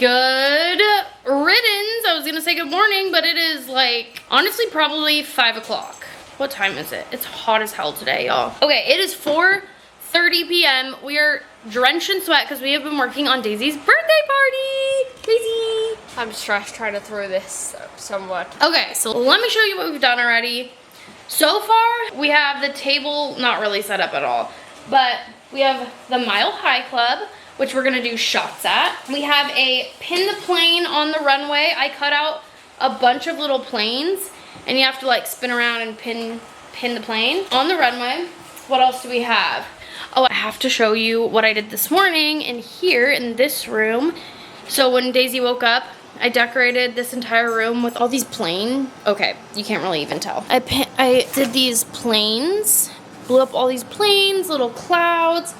Good riddance. I was gonna say good morning, but it is like, honestly, probably 5 o'clock. What time is it? It's hot as hell today, y'all. Okay, it is 4:30 p.m. We are drenched in sweat because we have been working on Daisy's birthday party. Daisy. I'm stressed trying to throw this somewhat. Okay, so let me show you what we've done already. So far, we have the table not really set up at all, but we have the Mile High Club, which we're gonna do shots at. We have a pin the plane on the runway. I cut out a bunch of little planes, and you have to like spin around and pin the plane on the runway. What else do we have? Oh, I have to show you what I did this morning in here in this room. So when Daisy woke up, I decorated this entire room with all these planes. Okay, you can't really even tell. I did these planes, blew up all these planes, little clouds.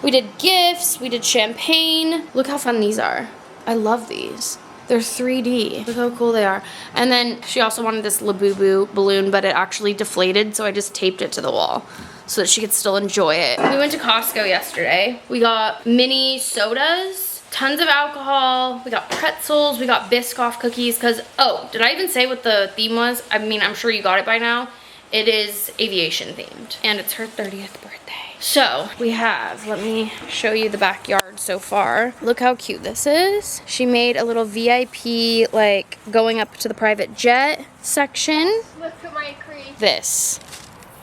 We did gifts, we did champagne. Look how fun these are. I love these. They're 3D. Look how cool they are. And then she also wanted this Labubu balloon, but it actually deflated, so I just taped it to the wall so that she could still enjoy it. We went to Costco yesterday. We got mini sodas, tons of alcohol, we got pretzels, we got Biscoff cookies, because, oh, did I even say what the theme was? I mean, I'm sure you got it by now. It is aviation themed, and it's her 30th birthday. So we have, let me show you the backyard so far. Look how cute this is. She made a little VIP, like going up to the private jet section. Look at my creation. This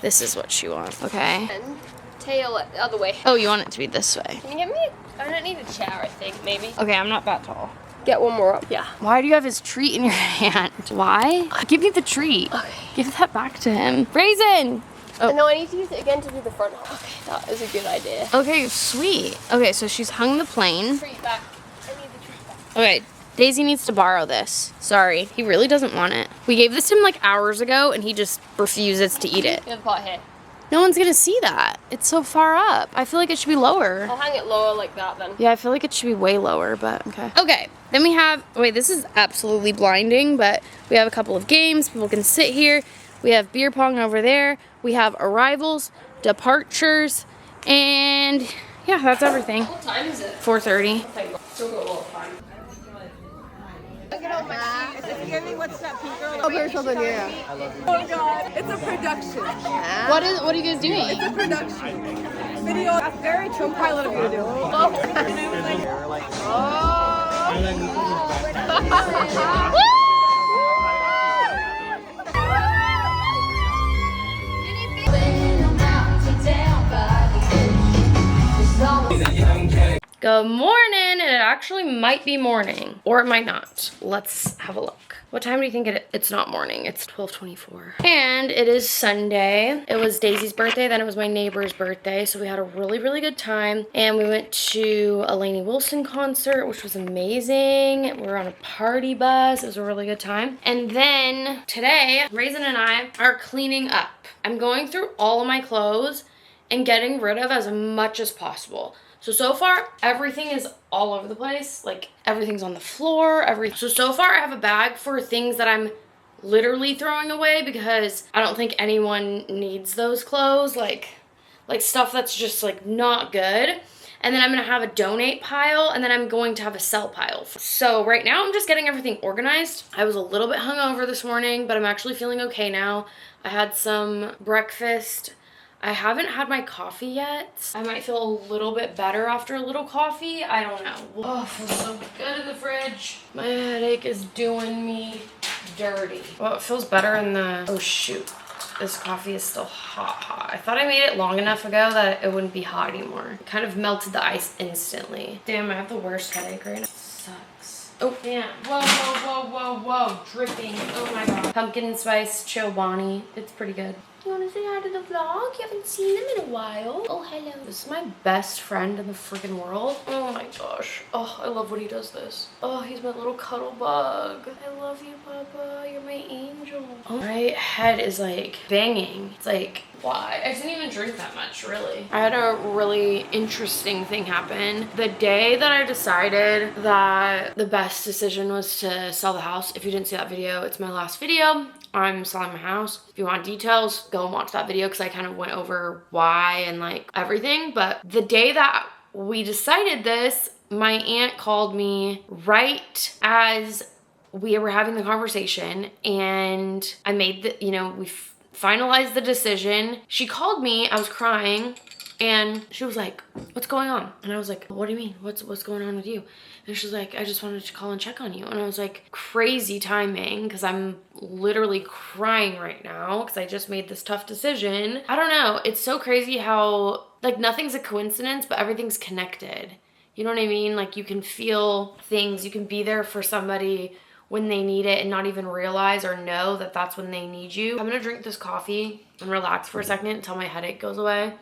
is what she wants, okay? And tail it the other way. Oh, you want it to be this way. Can you get me? I don't need a chair, I think, maybe. Okay, I'm not that tall. Get one more up. Yeah. Why do you have his treat in your hand? Why? Give me the treat. Okay. Give that back to him. Raisin! Oh. No, I need to use it again to do the front. Okay, that is a good idea. Okay, sweet. Okay, so she's hung the plane. Treat back. I need the treat back. Okay, Daisy needs to borrow this. Sorry, he really doesn't want it. We gave this to him like hours ago and he just refuses to eat it. You have a pot here. No one's gonna see that. It's so far up. I feel like it should be lower. I'll hang it lower like that then. Yeah, I feel like it should be way lower, but okay. Okay, then we have, wait, this is absolutely blinding, but we have a couple of games. People can sit here. We have beer pong over there. We have arrivals, departures, and yeah, that's everything. What time is it? 4:30. Okay, still got a lot of time. Look at all my What's that pink girl? Oh, there's something here. Oh God, it's a production. What are you guys doing? It's a production. Video, a very true pilot of you to do. Good morning, and it actually might be morning, or it might not. Let's have a look. What time do you think it's not morning? It's 12:24. And it is Sunday. It was Daisy's birthday, then it was my neighbor's birthday, so we had a really, really good time. And we went to a Lainey Wilson concert, which was amazing. We were on a party bus. It was a really good time. And then today, Raisin and I are cleaning up. I'm going through all of my clothes and getting rid of as much as possible. So far, everything is all over the place. Like, everything's on the floor, So far, I have a bag for things that I'm literally throwing away because I don't think anyone needs those clothes. Like stuff that's just, like, not good. And then I'm gonna have a donate pile, and then I'm going to have a sell pile. So right now, I'm just getting everything organized. I was a little bit hungover this morning, but I'm actually feeling okay now. I had some breakfast. I haven't had my coffee yet. I might feel a little bit better after a little coffee. I don't know. Oh, it feels so good in the fridge. My headache is doing me dirty. Well, it feels better in the... Oh, shoot. This coffee is still hot. I thought I made it long enough ago that it wouldn't be hot anymore. It kind of melted the ice instantly. Damn, I have the worst headache right now. It sucks. Oh, damn. Whoa. Dripping. Oh, my God. Pumpkin spice Chobani. It's pretty good. You want to say hi to the vlog? You haven't seen them in a while. Oh, hello. This is my best friend in the freaking world. Oh my gosh. Oh, I love when he does this. Oh, he's my little cuddle bug. I love you, Papa. You're my angel. Oh, my head is like banging. It's like, why? I didn't even drink that much, really. I had a really interesting thing happen. The day that I decided that the best decision was to sell the house, if you didn't see that video, it's my last video. I'm selling my house. If you want details, go and watch that video because I kind of went over why and like everything. But the day that we decided this, my aunt called me right as we were having the conversation, and I made the, we finalized the decision. She called me, I was crying, and she was like, what's going on? And I was like, what do you mean? What's going on with you? And she's like, I just wanted to call and check on you. And I was like, crazy timing, because I'm literally crying right now because I just made this tough decision. I don't know. It's so crazy how, like, nothing's a coincidence, but everything's connected. You know what I mean? Like, you can feel things. You can be there for somebody when they need it and not even realize or know that that's when they need you. I'm gonna drink this coffee and relax for a second until my headache goes away.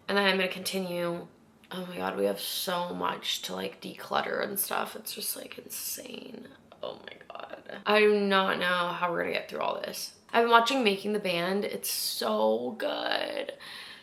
And then I'm gonna continue. Oh my God, we have so much to like declutter and stuff. It's just like insane. Oh my God. I do not know how we're gonna get through all this. I've been watching Making the Band. It's so good.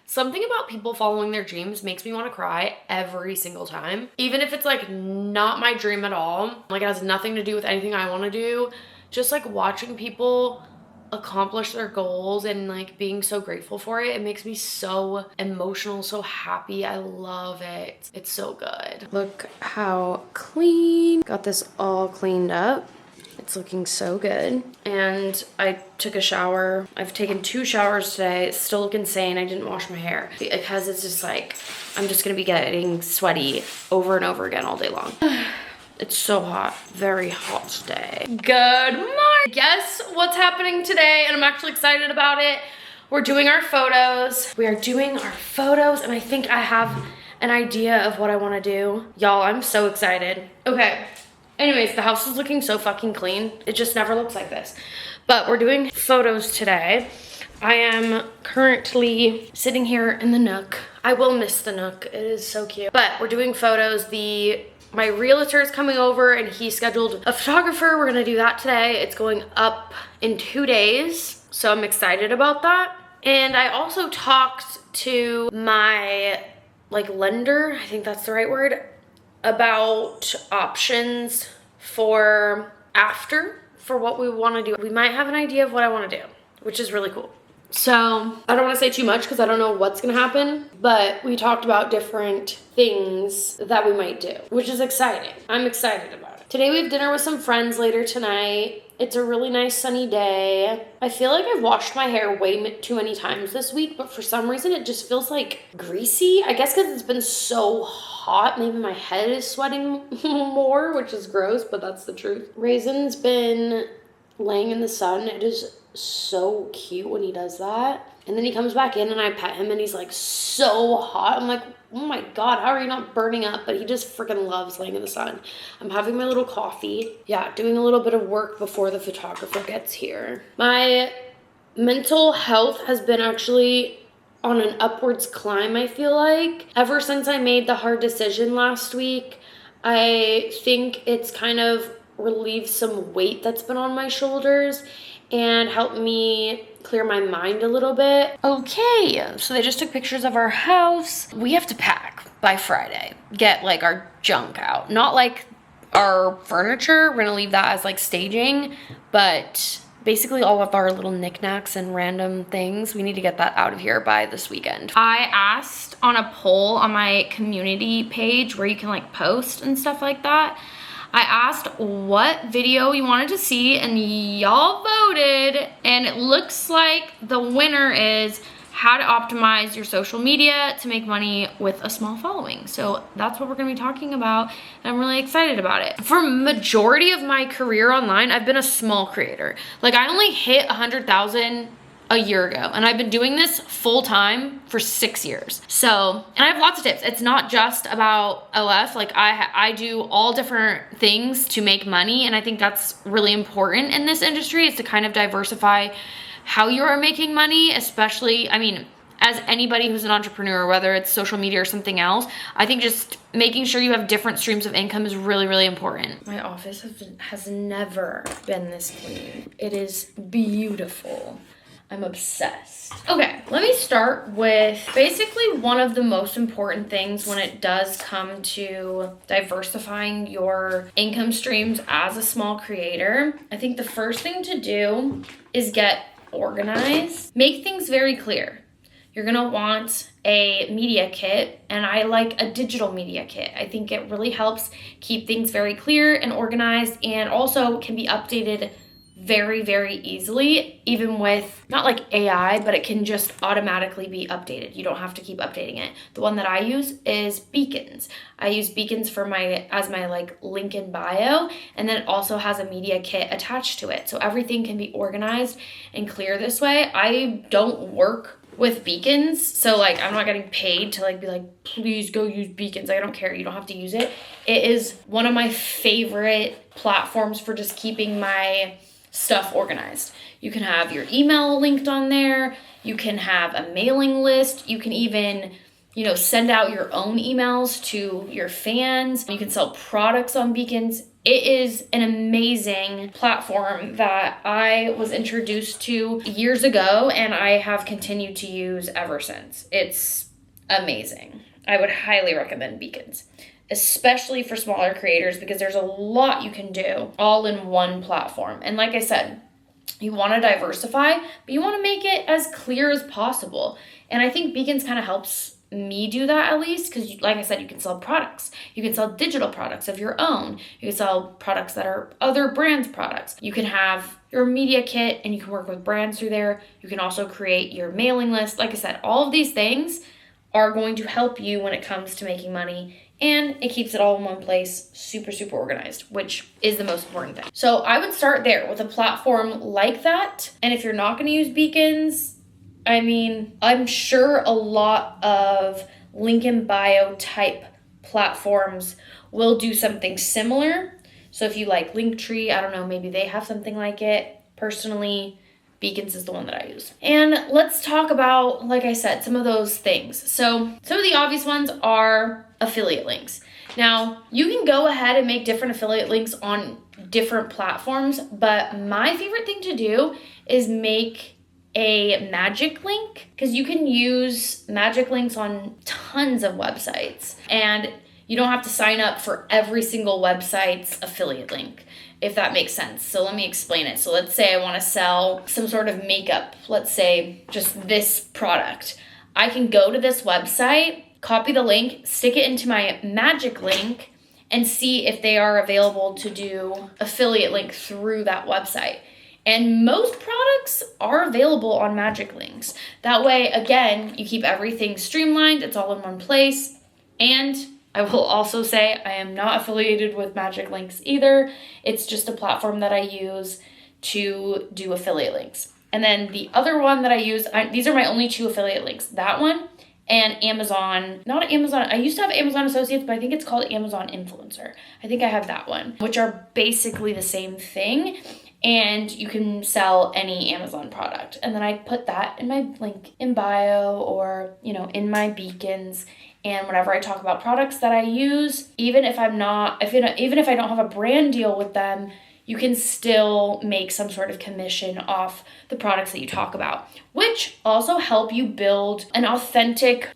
Something about people following their dreams makes me want to cry every single time. Even if it's like not my dream at all, like it has nothing to do with anything I want to do. Just like watching people accomplish their goals and like being so grateful for it, it makes me so emotional, so happy. I love it. It's so good. Look how clean. Got this all cleaned up. It's looking so good. And I took a shower. I've taken 2 showers today. It still look insane. I didn't wash my hair because it's just like, I'm just gonna be getting sweaty over and over again all day long. It's so hot. Very hot today. Good morning. Guess what's happening today? And I'm actually excited about it. We're doing our photos. We are doing our photos, and I think I have an idea of what I wanna do. Y'all, I'm so excited. Okay. Anyways, the house is looking so fucking clean. It just never looks like this. But we're doing photos today. I am currently sitting here in the Nook. I will miss the Nook. It is so cute. But we're doing photos. My realtor is coming over and he scheduled a photographer. We're gonna do that today. It's going up in 2 days. So I'm excited about that. And I also talked to my lender, I think that's the right word, about options for what we want to do. We might have an idea of what I want to do, which is really cool. So I don't want to say too much because I don't know what's going to happen, but we talked about different things that we might do, which is exciting. I'm excited about it. Today we have dinner with some friends later tonight. It's a really nice sunny day. I feel like I've washed my hair way too many times this week, but for some reason it just feels like greasy. I guess because it's been so hot, maybe my head is sweating more, which is gross, but that's the truth. Raisin's been laying in the sun. It is so cute when he does that. And then he comes back in and I pet him and he's like so hot. I'm like, oh my God, how are you not burning up? But he just freaking loves laying in the sun. I'm having my little coffee. Yeah, doing a little bit of work before the photographer gets here. My mental health has been actually on an upwards climb, I feel like. Ever since I made the hard decision last week, I think it's kind of relieved some weight that's been on my shoulders and helped me clear my mind a little bit. Okay, so they just took pictures of our house. We have to pack by Friday, get our junk out. Not our furniture, we're gonna leave that as staging, but basically all of our little knickknacks and random things, we need to get that out of here by this weekend. I asked on a poll on my community page where you can post and stuff like that. I asked what video you wanted to see and y'all voted, and it looks like the winner is how to optimize your social media to make money with a small following. So that's what we're gonna be talking about, and I'm really excited about it. For majority of my career online, I've been a small creator. I only hit 100,000 a year ago, and I've been doing this full time for 6 years. So, and I have lots of tips. It's not just about OF. I do all different things to make money, and I think that's really important in this industry, is to kind of diversify how you are making money, especially, as anybody who's an entrepreneur, whether it's social media or something else, I think just making sure you have different streams of income is really, really important. My office has never been this clean. It is beautiful. I'm obsessed. Okay, let me start with basically one of the most important things when it does come to diversifying your income streams as a small creator. I think the first thing to do is get organized. Make things very clear. you're gonna want a media kit, and I like a digital media kit. I think it really helps keep things very clear and organized, and also can be updated very, very easily, even with not like AI, but it can just automatically be updated. You don't have to keep updating it. The one that I use is Beacons. I use Beacons for my like link in bio, and then it also has a media kit attached to it. So everything can be organized and clear this way. I don't work with Beacons, so like I'm not getting paid to like be like, please go use Beacons. I don't care. You don't have to use it. It is one of my favorite platforms for just keeping my stuff organized. You can have your email linked on there. You can have a mailing list. You can even, send out your own emails to your fans. You can sell products on Beacons. It is an amazing platform that I was introduced to years ago, and I have continued to use ever since. It's amazing. I would highly recommend Beacons, especially for smaller creators, because there's a lot you can do all in one platform. And like I said, you want to diversify, but you want to make it as clear as possible. And I think Beacons kind of helps me do that, at least, because like I said, you can sell products. You can sell digital products of your own. You can sell products that are other brands' products. You can have your media kit, and you can work with brands through there. You can also create your mailing list. Like I said, all of these things are going to help you when it comes to making money, and it keeps it all in one place, super, super organized, which is the most important thing. So I would start there with a platform like that. And if you're not going to use Beacons, I'm sure a lot of link in bio type platforms will do something similar. So if you like Linktree, I don't know, maybe they have something like it. Personally, Beacons is the one that I use. And let's talk about, like I said, some of those things. So some of the obvious ones are affiliate links. Now, you can go ahead and make different affiliate links on different platforms, but my favorite thing to do is make a magic link, because you can use magic links on tons of websites, and you don't have to sign up for every single website's affiliate link, if that makes sense. So let me explain it. So let's say I want to sell some sort of makeup, let's say just this product. I can go to this website, copy the link, stick it into my magic link, and see if they are available to do affiliate link through that website. And most products are available on magic links. That way, again, you keep everything streamlined, it's all in one place. And I will also say I am not affiliated with magic links either. It's just a platform that I use to do affiliate links. And then the other one that I use, these are my only two affiliate links. That one and Amazon, not Amazon, I used to have Amazon Associates, but I think it's called Amazon Influencer. I think I have that one, which are basically the same thing. And you can sell any Amazon product. And then I put that in my link in bio, or, in my Beacons. And whenever I talk about products that I use, even if I don't have a brand deal with them, you can still make some sort of commission off the products that you talk about, which also help you build an authentic,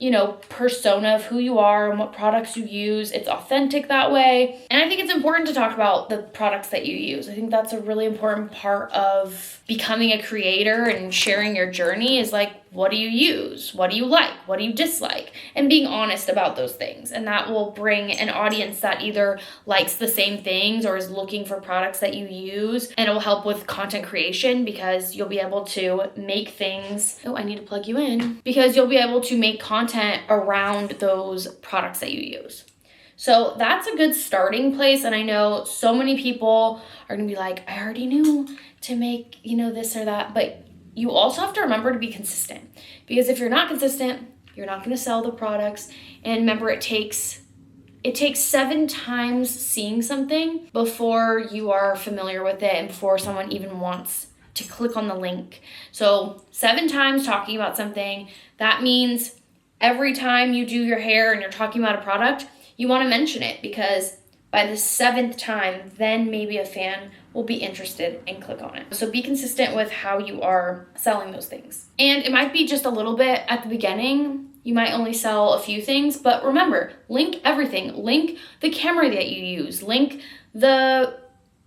persona of who you are and what products you use. It's authentic that way. And I think it's important to talk about the products that you use. I think that's a really important part of becoming a creator and sharing your journey, is like, what do you use? What do you like? What do you dislike? And being honest about those things. And that will bring an audience that either likes the same things or is looking for products that you use. And it will help with content creation, because you'll be able to make things. Oh, I need to plug you in. Because you'll be able to make content around those products that you use. So that's a good starting place. And I know so many people are going to be like, I already knew to make, this or that. But you also have to remember to be consistent, because if you're not consistent, you're not going to sell the products. And remember, it takes 7 times seeing something before you are familiar with it and before someone even wants to click on the link. So 7 times talking about something, that means every time you do your hair and you're talking about a product, you want to mention it, because by the 7th time, then maybe a fan will be interested and click on it. So be consistent with how you are selling those things. And it might be just a little bit at the beginning. You might only sell a few things, but remember, link everything. Link the camera that you use. Link the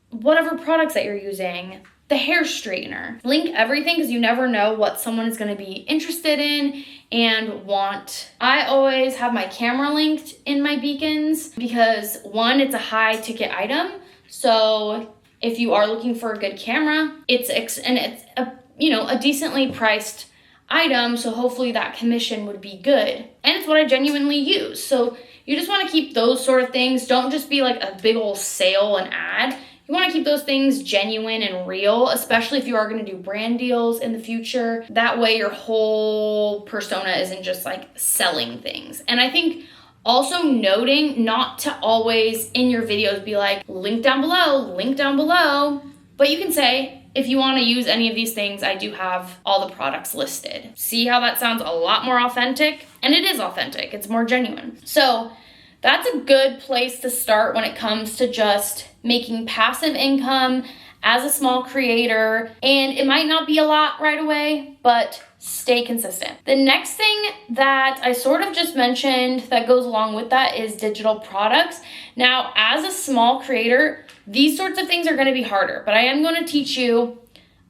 whatever products that you're using. the hair straightener. Link everything because you never know what someone is going to be interested in and want. I always have my camera linked in my beacons because one, it's a high ticket item. So if you are looking for a good camera, it's a, you know, a decently priced item. So hopefully that commission would be good. And it's what I genuinely use. So you just want to keep those sort of things. Don't just be like a big old sale and ad. You want to keep those things genuine and real, especially if you are going to do brand deals in the future. That way your whole persona isn't just like selling things. And I think also noting not to always in your videos be like, link down below. But you can say, if you want to use any of these things, I do have all the products listed. See how that sounds a lot more authentic? And it is authentic. It's more genuine. So that's a good place to start when it comes to just making passive income as a small creator. And it might not be a lot right away, but stay consistent. The next thing that I sort of just mentioned that goes along with that is digital products. Now, as a small creator, these sorts of things are going to be harder, but I am going to teach you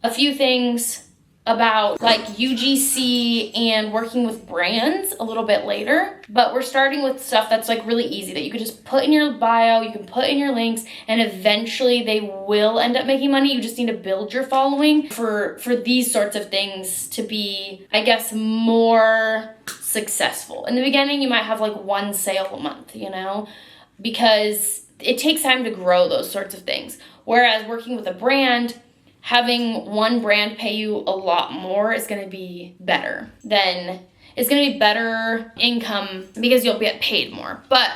a few things about like UGC and working with brands a little bit later, but we're starting with stuff that's like really easy that you could just put in your bio, you can put in your links, and eventually they will end up making money. You just need to build your following for these sorts of things to be, I guess, more successful. In the beginning, you might have like one sale a month, you know, because it takes time to grow those sorts of things. Whereas working with a brand, having one brand pay you a lot more is going to be better income because you'll get paid more. But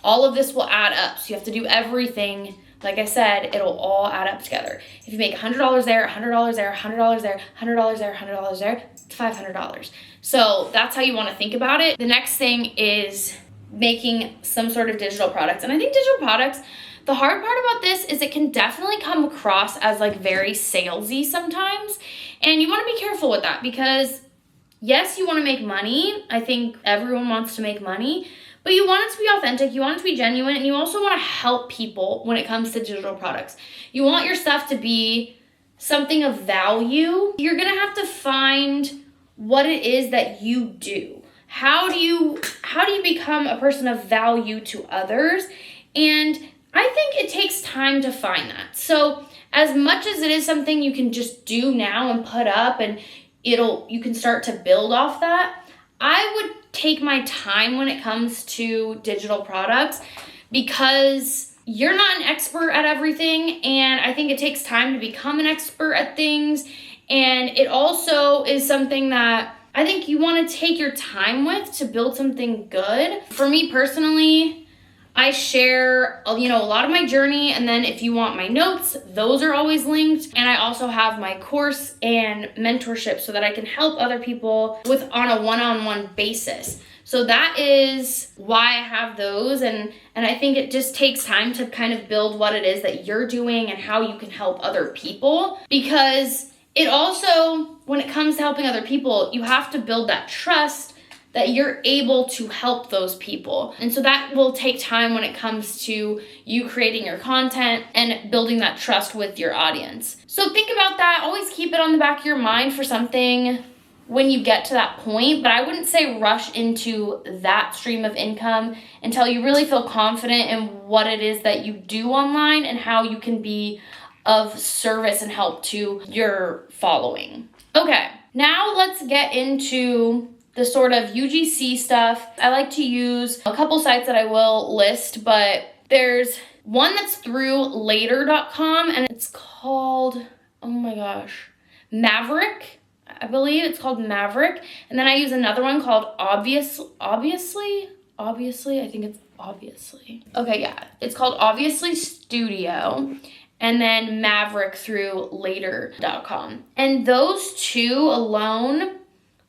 all of this will add up. So you have to do everything. Like I said, it'll all add up together. If you make $100 there, $100 there, $100 there, $100 there, $100 there, it's $500. So that's how you want to think about it. The next thing is making some sort of digital products. And I think digital products, the hard part about this is it can definitely come across as like very salesy sometimes. And you want to be careful with that because yes, you want to make money. I think everyone wants to make money, but you want it to be authentic. You want it to be genuine. And you also want to help people when it comes to digital products. You want your stuff to be something of value. You're going to have to find what it is that you do. How do you become a person of value to others? And I think it takes time to find that. So as much as it is something you can just do now and put up and you can start to build off that, I would take my time when it comes to digital products because you're not an expert at everything. And I think it takes time to become an expert at things. And it also is something that I think you want to take your time with to build something good. For me personally, I share, a lot of my journey, and then if you want my notes, those are always linked. And I also have my course and mentorship so that I can help other people on a one-on-one basis. So that is why I have those, and I think it just takes time to kind of build what it is that you're doing and how you can help other people. Because it also, when it comes to helping other people, you have to build that trust that you're able to help those people. And so that will take time when it comes to you creating your content and building that trust with your audience. So think about that. Always keep it on the back of your mind for something when you get to that point. But I wouldn't say rush into that stream of income until you really feel confident in what it is that you do online and how you can be of service and help to your following. Okay, now let's get into the sort of UGC stuff. I like to use a couple sites that I will list, but there's one that's through later.com and it's called, oh my gosh, Maverick. I believe it's called Maverick. And then I use another one called Obviously, I think it's Obviously. Okay, yeah, it's called Obviously Studio. And then Maverick through later.com. And those two alone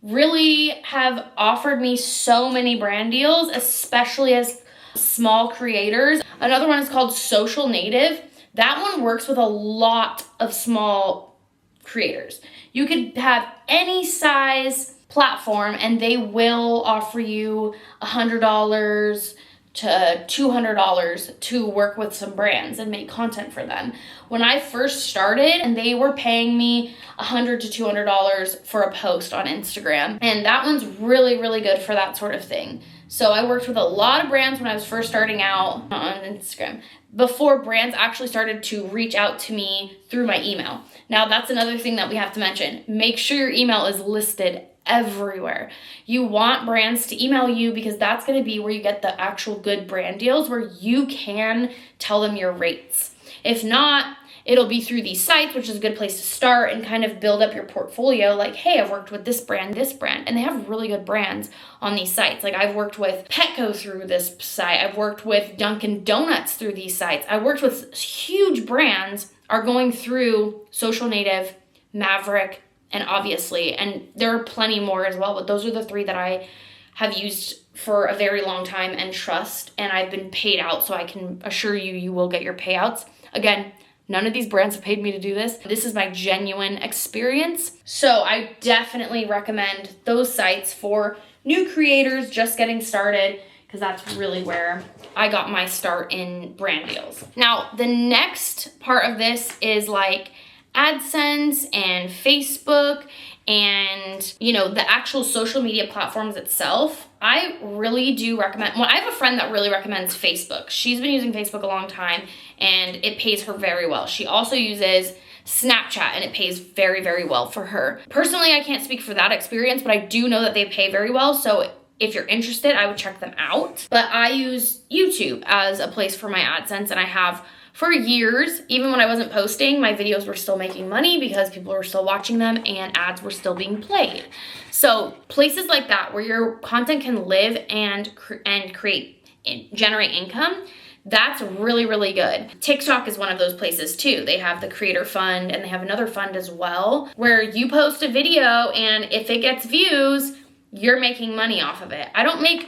really have offered me so many brand deals, especially as small creators. Another one is called Social Native. That one works with a lot of small creators. You could have any size platform and they will offer you $100, to $200 to work with some brands and make content for them. When I first started, and they were paying me $100 to $200 for a post on Instagram, and that one's really, really good for that sort of thing. So I worked with a lot of brands when I was first starting out on Instagram, before brands actually started to reach out to me through my email. Now that's another thing that we have to mention. Make sure your email is listed everywhere. You want brands to email you because that's going to be where you get the actual good brand deals, where you can tell them your rates. If not, it'll be through these sites, which is a good place to start and kind of build up your portfolio. Like, hey, I've worked with this brand, and they have really good brands on these sites. Like, I've worked with Petco through this site. I've worked with Dunkin' Donuts through these sites. I worked with huge brands are going through Social Native, Maverick, and Obviously, and there are plenty more as well, but those are the 3 that I have used for a very long time and trust, and I've been paid out, so I can assure you, you will get your payouts. Again, none of these brands have paid me to do this. This is my genuine experience. So I definitely recommend those sites for new creators just getting started, because that's really where I got my start in brand deals. Now, the next part of this is like AdSense and Facebook and, you know, the actual social media platforms itself. I really do recommend, well, I have a friend that really recommends Facebook. She's been using Facebook a long time and it pays her very well. She also uses Snapchat and it pays very, very well for her. Personally, I can't speak for that experience, but I do know that they pay very well. So if you're interested, I would check them out. But I use YouTube as a place for my AdSense, and I have for years. Even when I wasn't posting, my videos were still making money because people were still watching them and ads were still being played. So places like that where your content can live and create and generate income, that's really, really good. TikTok is one of those places too. They have the creator fund and they have another fund as well where you post a video and if it gets views, you're making money off of it. I don't make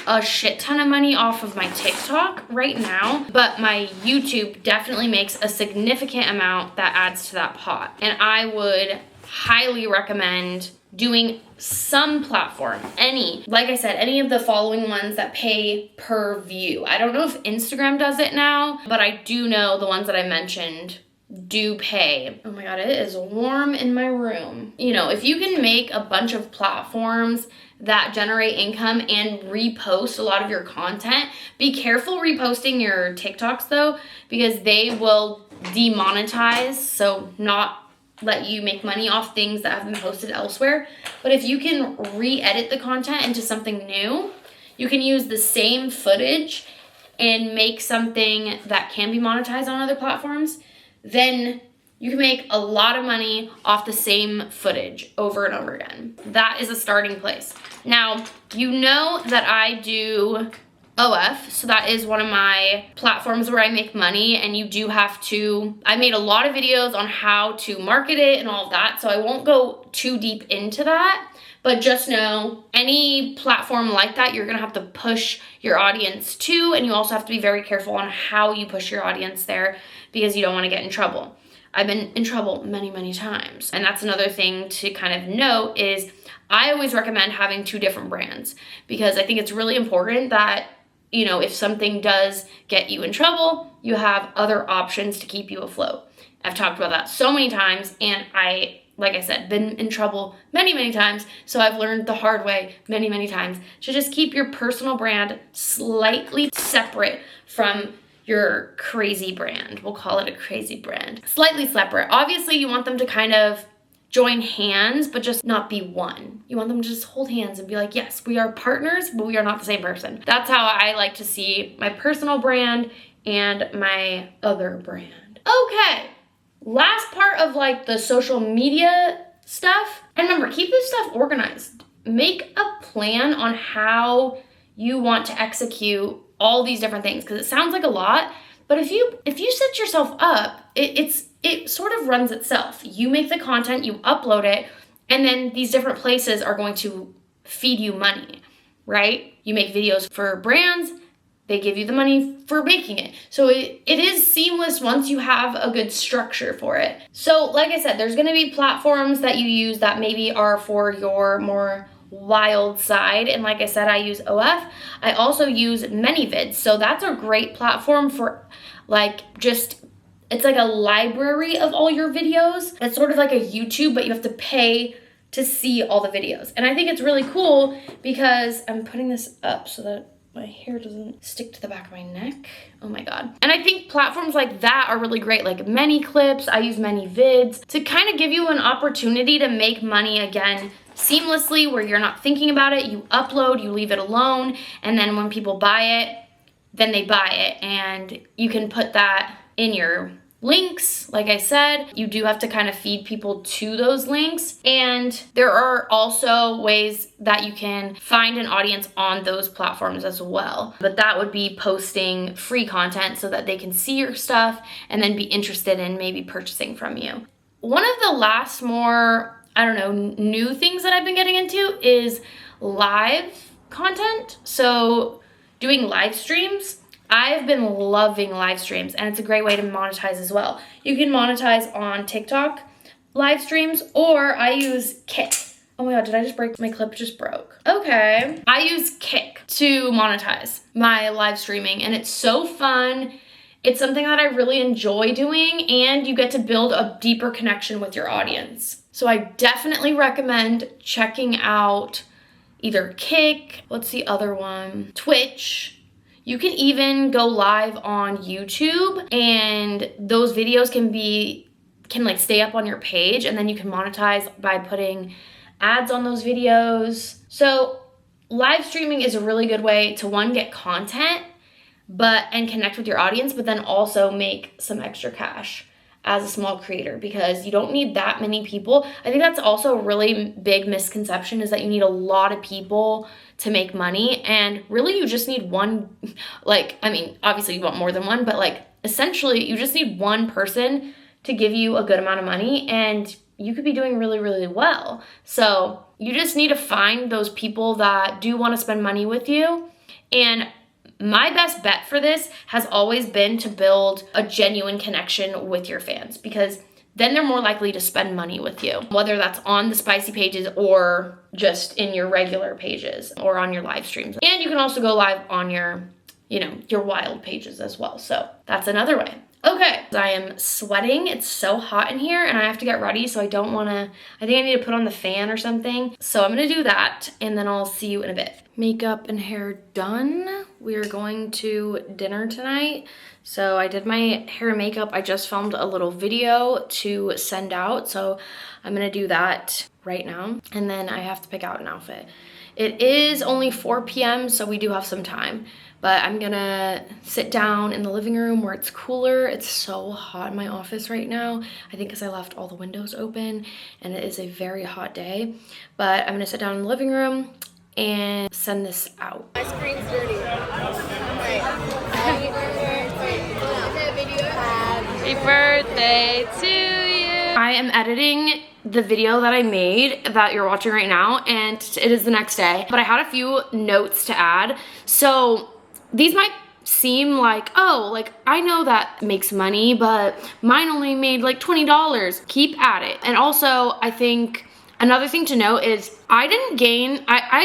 a shit ton of money off of my TikTok right now, but my YouTube definitely makes a significant amount that adds to that pot. And I would highly recommend doing some platform, like I said, any of the following ones that pay per view. I don't know if Instagram does it now, but I do know the ones that I mentioned do pay. Oh my God, it is warm in my room. You know, if you can make a bunch of platforms that generate income and repost a lot of your content, be careful reposting your TikToks though, because they will demonetize, so not let you make money off things that have been posted elsewhere. But if you can re-edit the content into something new, you can use the same footage and make something that can be monetized on other platforms, then you can make a lot of money off the same footage over and over again. That is a starting place. Now, you know that I do OF, so that is one of my platforms where I make money, and you do have to, I made a lot of videos on how to market it and all of that, so I won't go too deep into that, but just know any platform like that, you're gonna have to push your audience to, and you also have to be very careful on how you push your audience there because you don't wanna get in trouble. I've been in trouble many, many times. And that's another thing to kind of note is I always recommend having 2 different brands because I think it's really important that, you know, if something does get you in trouble, you have other options to keep you afloat. I've talked about that so many times, and like I said, been in trouble many, many times. So I've learned the hard way many, many times to just keep your personal brand slightly separate from your crazy brand. We'll call it a crazy brand. Slightly separate. Obviously, you want them to kind of join hands, but just not be one. You want them to just hold hands and be like, yes, we are partners, but we are not the same person. That's how I like to see my personal brand and my other brand. Okay, last part of like the social media stuff. And remember, keep this stuff organized. Make a plan on how you want to execute all these different things, because it sounds like a lot, but if you set yourself up, it sort of runs itself. You make the content, you upload it, and then these different places are going to feed you money, right? You make videos for brands, they give you the money for making it. So it is seamless once you have a good structure for it. So like I said, there's gonna be platforms that you use that maybe are for your more wild side. And like I said, I use OF. I also use ManyVids. So that's a great platform for like just, it's like a library of all your videos. It's sort of like a YouTube, but you have to pay to see all the videos. And I think it's really cool because I'm putting this up so that my hair doesn't stick to the back of my neck. Oh my God. And I think platforms like that are really great, like ManyClips. I use ManyVids to kind of give you an opportunity to make money again seamlessly, where you're not thinking about it. You upload, you leave it alone, and then when people buy it, then they buy it. And you can put that in your links. Like I said, you do have to kind of feed people to those links. And there are also ways that you can find an audience on those platforms as well. But that would be posting free content so that they can see your stuff and then be interested in maybe purchasing from you. One of the last more, I don't know, new things that I've been getting into is live content. So doing live streams. I've been loving live streams, and it's a great way to monetize as well. You can monetize on TikTok live streams, or I use Kick. Oh my God, did I just break? My clip just broke. Okay. I use Kick to monetize my live streaming, and it's so fun. It's something that I really enjoy doing, and you get to build a deeper connection with your audience. So I definitely recommend checking out either Kick, what's the other one? Twitch. You can even go live on YouTube, and those videos can like stay up on your page, and then you can monetize by putting ads on those videos. So live streaming is a really good way to, one, get content and connect with your audience, but then also make some extra cash as a small creator, because you don't need that many people. I think that's also a really big misconception, is that you need a lot of people to make money, and really you just need one. Like, I mean, obviously you want more than one, but like essentially you just need one person to give you a good amount of money, and you could be doing really, really well. So you just need to find those people that do want to spend money with you. And my best bet for this has always been to build a genuine connection with your fans, because then they're more likely to spend money with you, whether that's on the spicy pages or just in your regular pages or on your live streams. And you can also go live on your wild pages as well. So that's another way. Okay, I am sweating. It's so hot in here, and I have to get ready, so I think I need to put on the fan or something. So I'm gonna do that, and then I'll see you in a bit. Makeup and hair done. We are going to dinner tonight. So I did my hair and makeup. I just filmed a little video to send out, so I'm gonna do that right now. And then I have to pick out an outfit. It is only 4 p.m., so we do have some time. But I'm gonna sit down in the living room where it's cooler. It's so hot in my office right now. I think because I left all the windows open, and it is a very hot day. But I'm gonna sit down in the living room and send this out. My screen's dirty. Happy birthday to you. I am editing the video that I made that you're watching right now, and it is the next day. But I had a few notes to add. So these might seem like, oh, like I know that makes money, but mine only made like $20. Keep at it. And also, I think another thing to note is I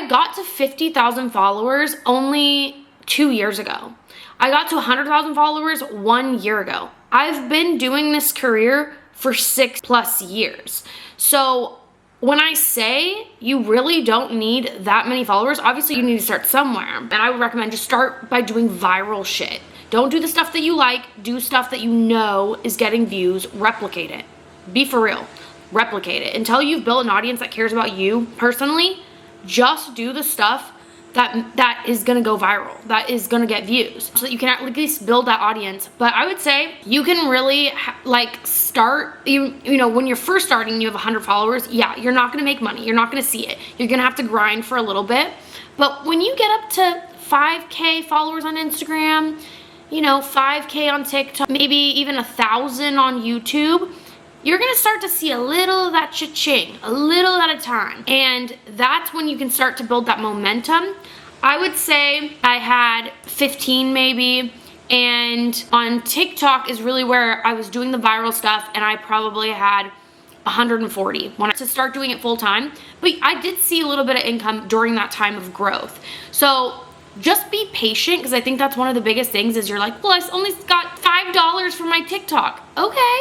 got to 50,000 followers only 2 years ago. I got to 100,000 followers 1 year ago. I've been doing this career for 6+ years. So when I say you really don't need that many followers, obviously you need to start somewhere. And I would recommend just start by doing viral shit. Don't do the stuff that you like, do stuff that you know is getting views, replicate it. Be for real, replicate it. Until you've built an audience that cares about you personally, just do the stuff that is gonna go viral, that is gonna get views, so that you can at least build that audience. But I would say you can really start, you know, when you're first starting, you have 100 followers, yeah, you're not gonna make money, you're not gonna see it, you're gonna have to grind for a little bit. But when you get up to 5K followers on Instagram, you know, 5K on TikTok, maybe even 1,000 on YouTube, you're gonna start to see a little of that cha-ching, a little at a time. And that's when you can start to build that momentum. I would say I had 15 maybe, and on TikTok is really where I was doing the viral stuff, and I probably had 140 when to start doing it full time. But I did see a little bit of income during that time of growth. So just be patient, because I think that's one of the biggest things is you're like, well, I only got $5 from my TikTok. Okay,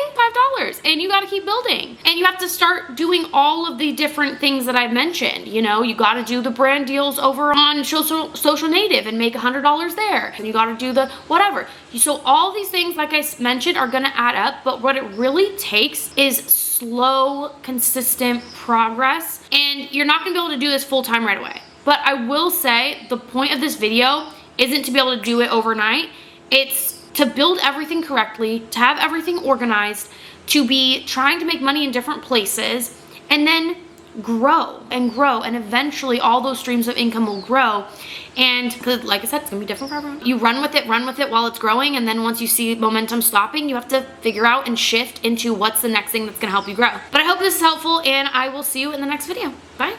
$5. And you got to keep building. And you have to start doing all of the different things that I've mentioned. You know, you got to do the brand deals over on Social Native and make $100 there. And you got to do the whatever. So all these things, like I mentioned, are going to add up. But what it really takes is slow, consistent progress. And you're not going to be able to do this full time right away. But I will say the point of this video isn't to be able to do it overnight. It's to build everything correctly, to have everything organized, to be trying to make money in different places, and then grow and grow. And eventually all those streams of income will grow. And like I said, it's gonna be different for everyone. You run with it while it's growing. And then once you see momentum stopping, you have to figure out and shift into what's the next thing that's gonna help you grow. But I hope this is helpful, and I will see you in the next video. Bye.